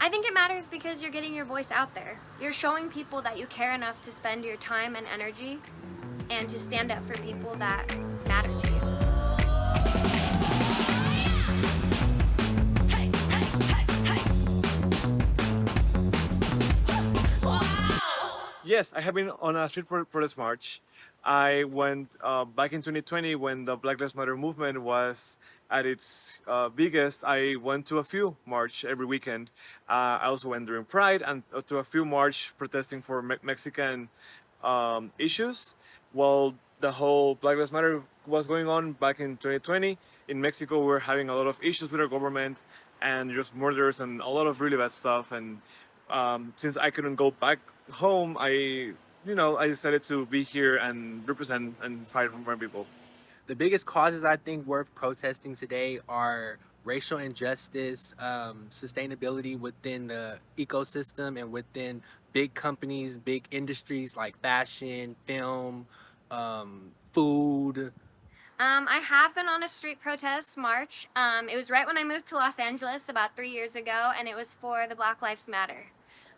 I think it matters because you're getting your voice out there. You're showing people that you care enough to spend your time and energy and to stand up for people that matter to you. Yes, I have been on a street protest march. I went back in 2020 when the Black Lives Matter movement was at its biggest. I went to a few march every weekend. I also went during Pride and to a few march protesting for Mexican issues. While the whole Black Lives Matter was going on back in 2020 in Mexico, we were having a lot of issues with our government and just murders and a lot of really bad stuff. And since I couldn't go back home, I decided to be here and represent and fight for my people. The biggest causes I think worth protesting today are racial injustice, sustainability within the ecosystem and within big companies, big industries like fashion, film, food. I have been on a street protest march. It was right when I moved to Los Angeles about 3 years ago, and it was for the Black Lives Matter.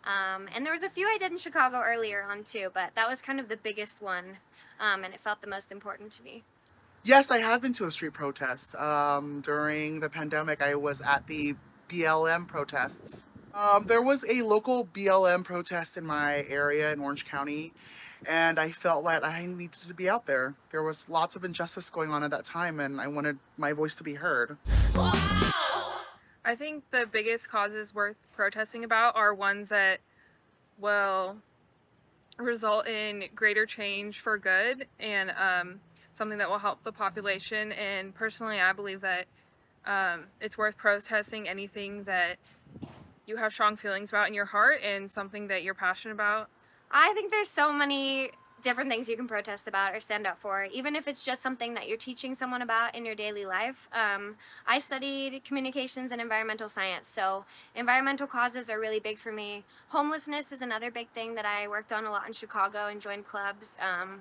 And there was a few I did in Chicago earlier on too, but that was kind of the biggest one, and it felt the most important to me. Yes, I have been to a street protest. During the pandemic, I was at the BLM protests. There was a local BLM protest in my area in Orange County, and I felt that I needed to be out there. There was lots of injustice going on at that time, and I wanted my voice to be heard. I think the biggest causes worth protesting about are ones that will result in greater change for good and something that will help the population. And personally, I believe that it's worth protesting anything that you have strong feelings about in your heart and something that you're passionate about. I think there's so many different things you can protest about or stand up for, even if it's just something that you're teaching someone about in your daily life. I studied communications and environmental science, so environmental causes are really big for me. Homelessness is another big thing that I worked on a lot in Chicago and joined clubs,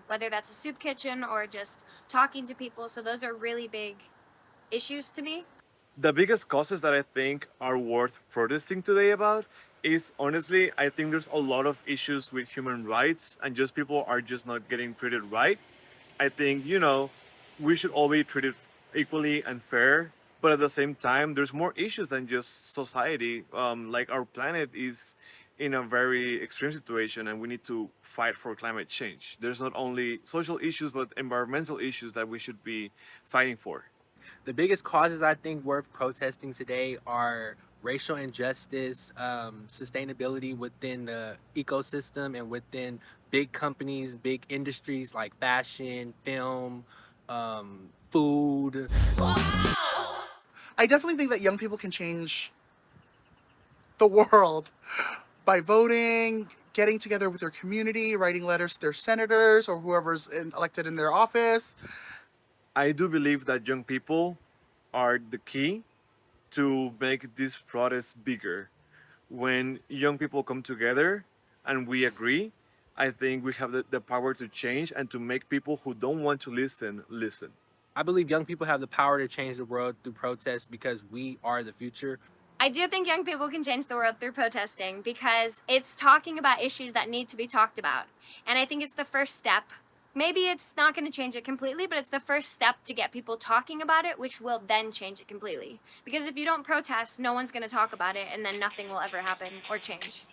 whether that's a soup kitchen or just talking to people. So those are really big issues to me. The biggest causes that I think are worth protesting today about is honestly, I think there's a lot of issues with human rights and just people are just not getting treated right. I think, we should all be treated equally and fair, but at the same time, there's more issues than just society. Like our planet is in a very extreme situation and we need to fight for climate change. There's not only social issues, but environmental issues that we should be fighting for. The biggest causes I think worth protesting today are racial injustice, sustainability within the ecosystem and within big companies, big industries like fashion, film, food. I definitely think that young people can change the world by voting, getting together with their community, writing letters to their senators or whoever's elected in their office. I do believe that young people are the key to make this protest bigger. When young people come together and we agree, I think we have the power to change and to make people who don't want to listen, listen. I believe young people have the power to change the world through protests because we are the future. I do think young people can change the world through protesting because it's talking about issues that need to be talked about. And I think it's the first step. Maybe it's not going to change it completely, but it's the first step to get people talking about it, which will then change it completely. Because if you don't protest, no one's going to talk about it, and then nothing will ever happen or change.